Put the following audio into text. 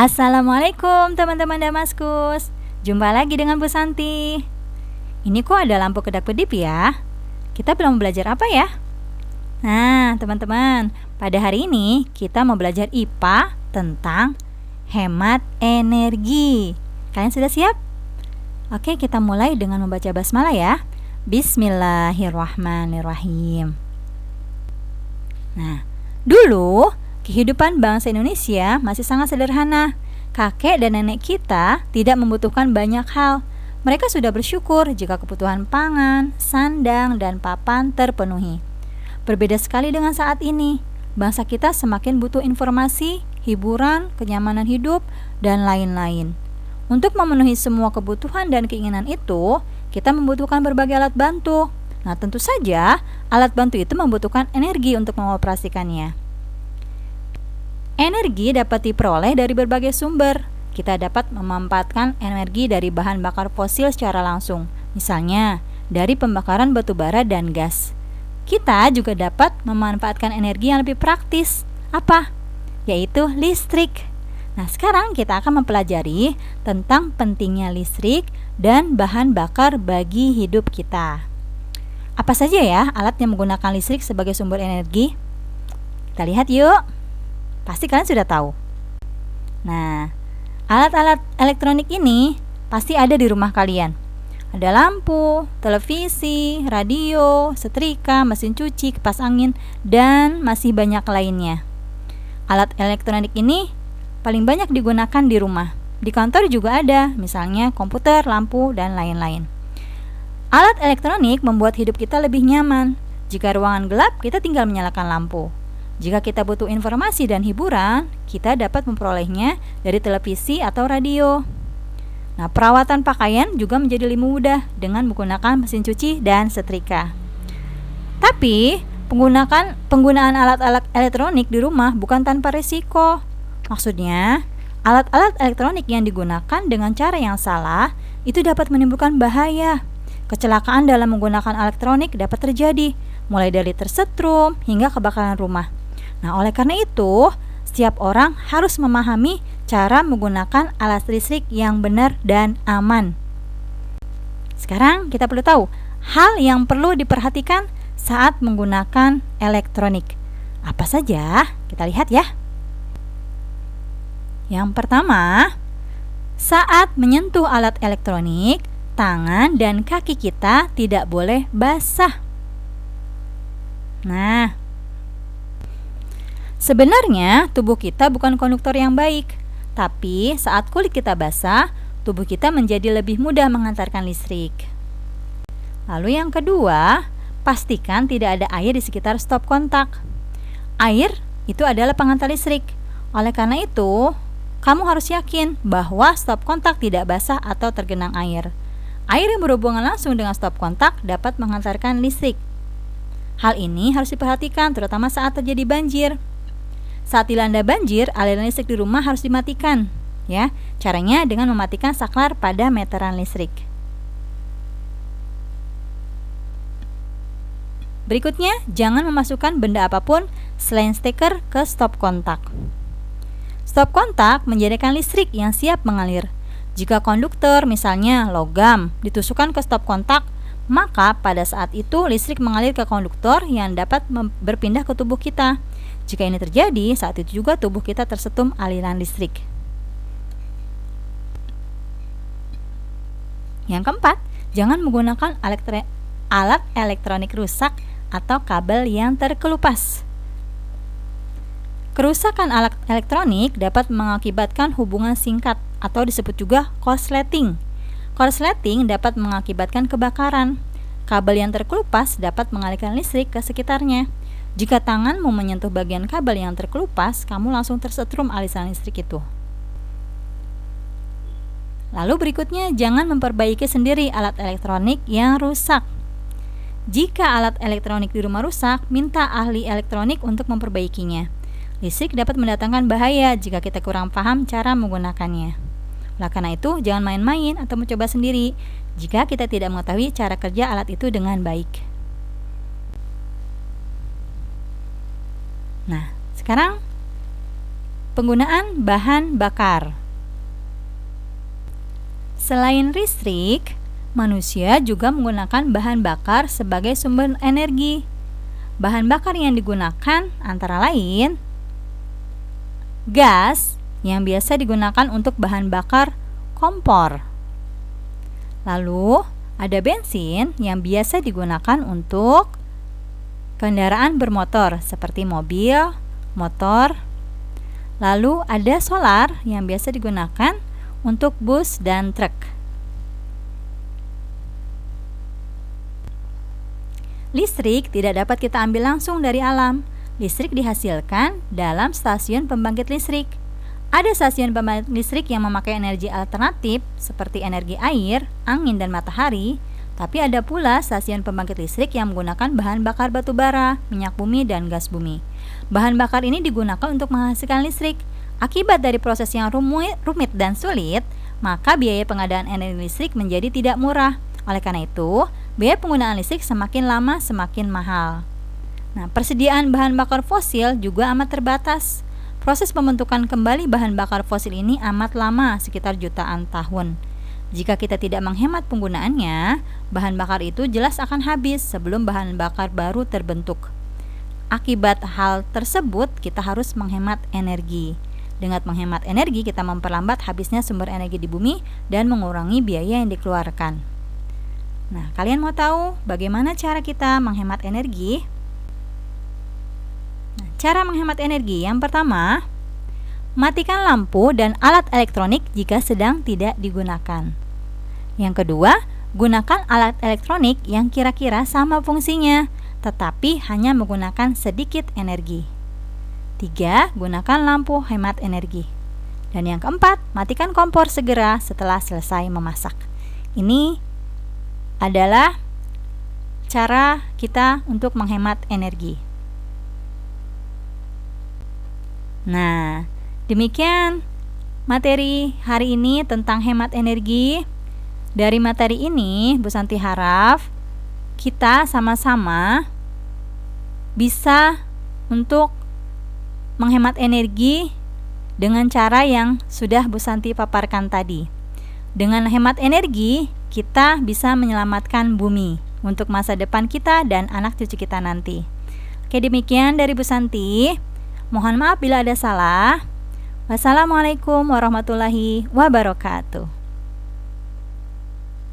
Assalamualaikum teman-teman Damaskus. Jumpa lagi dengan Bu Santi. Ini kok ada lampu kedap-kedip ya? Kita belum belajar apa ya? Nah teman-teman, pada hari ini kita mau belajar IPA tentang hemat energi. Kalian sudah siap? Oke, kita mulai dengan membaca basmalah ya. Bismillahirrahmanirrahim. Nah, dulu kehidupan bangsa Indonesia masih sangat sederhana. Kakek dan nenek kita tidak membutuhkan banyak hal. Mereka sudah bersyukur jika kebutuhan pangan, sandang, dan papan terpenuhi. Berbeda sekali dengan saat ini. Bangsa kita semakin butuh informasi, hiburan, kenyamanan hidup, dan lain-lain. Untuk memenuhi semua kebutuhan dan keinginan itu, kita membutuhkan berbagai alat bantu. Nah, tentu saja alat bantu itu membutuhkan energi untuk mengoperasikannya. Energi dapat diperoleh dari berbagai sumber. Kita dapat memanfaatkan energi dari bahan bakar fosil secara langsung, misalnya dari pembakaran batu bara dan gas. Kita juga dapat memanfaatkan energi yang lebih praktis. Apa? Yaitu listrik. Nah, sekarang kita akan mempelajari tentang pentingnya listrik dan bahan bakar bagi hidup kita. Apa saja ya alat yang menggunakan listrik sebagai sumber energi? Kita lihat yuk. Pasti kalian sudah tahu. Nah, alat-alat elektronik ini pasti ada di rumah kalian. Ada lampu, televisi, radio, setrika, mesin cuci, kipas angin, dan masih banyak lainnya. Alat elektronik ini paling banyak digunakan di rumah. Di kantor juga ada, misalnya komputer, lampu, dan lain-lain. Alat elektronik membuat hidup kita lebih nyaman. Jika ruangan gelap, kita tinggal menyalakan lampu. Jika kita butuh informasi dan hiburan, kita dapat memperolehnya dari televisi atau radio. Nah, perawatan pakaian juga menjadi lebih mudah dengan menggunakan mesin cuci dan setrika. Tapi, penggunaan alat-alat elektronik di rumah bukan tanpa risiko. Maksudnya, alat-alat elektronik yang digunakan dengan cara yang salah itu dapat menimbulkan bahaya. Kecelakaan dalam menggunakan elektronik dapat terjadi, mulai dari tersetrum hingga kebakaran rumah. Nah, oleh karena itu, setiap orang harus memahami cara menggunakan alat listrik yang benar dan aman. Sekarang kita perlu tahu hal yang perlu diperhatikan saat menggunakan elektronik. Apa saja? Kita lihat ya. Yang pertama, saat menyentuh alat elektronik, tangan dan kaki kita tidak boleh basah. Nah, sebenarnya tubuh kita bukan konduktor yang baik, tapi saat kulit kita basah, tubuh kita menjadi lebih mudah mengantarkan listrik. Lalu yang kedua, pastikan tidak ada air di sekitar stop kontak. Air itu adalah pengantar listrik. Oleh karena itu, kamu harus yakin bahwa stop kontak tidak basah atau tergenang air. Air yang berhubungan langsung dengan stop kontak dapat mengantarkan listrik. Hal ini harus diperhatikan terutama saat terjadi banjir. Saat dilanda banjir, aliran listrik di rumah harus dimatikan, ya. Caranya dengan mematikan saklar pada meteran listrik. Berikutnya, jangan memasukkan benda apapun selain steker ke stop kontak. Stop kontak menjadikan listrik yang siap mengalir. Jika konduktor, misalnya logam, ditusukkan ke stop kontak, maka pada saat itu listrik mengalir ke konduktor yang dapat berpindah ke tubuh kita. Jika ini terjadi, saat itu juga tubuh kita tersetrum aliran listrik. Yang keempat, jangan menggunakan alat elektronik rusak atau kabel yang terkelupas. Kerusakan alat elektronik dapat mengakibatkan hubungan singkat atau disebut juga korsleting. Korsleting dapat mengakibatkan kebakaran. Kabel yang terkelupas dapat mengalirkan listrik ke sekitarnya. Jika tanganmu menyentuh bagian kabel yang terkelupas, kamu langsung tersetrum aliran listrik itu. Lalu berikutnya, jangan memperbaiki sendiri alat elektronik yang rusak. Jika alat elektronik di rumah rusak, minta ahli elektronik untuk memperbaikinya. Listrik dapat mendatangkan bahaya jika kita kurang paham cara menggunakannya. Oleh karena itu, jangan main-main atau mencoba sendiri jika kita tidak mengetahui cara kerja alat itu dengan baik. Nah, sekarang Penggunaan bahan bakar. Selain listrik, manusia juga menggunakan bahan bakar sebagai sumber energi. Bahan bakar yang digunakan antara lain gas yang biasa digunakan untuk bahan bakar kompor. Lalu, ada bensin yang biasa digunakan untuk kendaraan bermotor seperti mobil, motor. Lalu, ada solar yang biasa digunakan untuk bus dan truk. Listrik tidak dapat kita ambil langsung dari alam. Listrik dihasilkan dalam stasiun pembangkit listrik. Ada stasiun pembangkit listrik yang memakai energi alternatif seperti energi air, angin, dan matahari. Tapi ada pula stasiun pembangkit listrik yang menggunakan bahan bakar batu bara, minyak bumi, dan gas bumi. Bahan bakar ini digunakan untuk menghasilkan listrik. Akibat dari proses yang rumit dan sulit, maka biaya pengadaan energi listrik menjadi tidak murah. Oleh karena itu, biaya penggunaan listrik semakin lama semakin mahal. Nah, persediaan bahan bakar fosil juga amat terbatas. Proses pembentukan kembali bahan bakar fosil ini amat lama, sekitar jutaan tahun. Jika kita tidak menghemat penggunaannya, bahan bakar itu jelas akan habis sebelum bahan bakar baru terbentuk. Akibat hal tersebut, kita harus menghemat energi. Dengan menghemat energi, kita memperlambat habisnya sumber energi di bumi dan mengurangi biaya yang dikeluarkan. Nah, kalian mau tahu bagaimana cara kita menghemat energi? Cara menghemat energi yang pertama, matikan lampu dan alat elektronik jika sedang tidak digunakan. Yang kedua, gunakan alat elektronik yang kira-kira sama fungsinya, tetapi hanya menggunakan sedikit energi. 3. Gunakan lampu hemat energi. Dan yang keempat, matikan kompor segera setelah selesai memasak. Ini adalah cara kita untuk menghemat energi. Nah, demikian materi hari ini tentang hemat energi. Dari materi ini, Bu Santi harap kita sama-sama bisa untuk menghemat energi dengan cara yang sudah Bu Santi paparkan tadi. Dengan hemat energi, kita bisa menyelamatkan bumi untuk masa depan kita dan anak cucu kita nanti. Oke, demikian dari Bu Santi. Mohon maaf bila ada salah. Wassalamualaikum warahmatullahi wabarakatuh.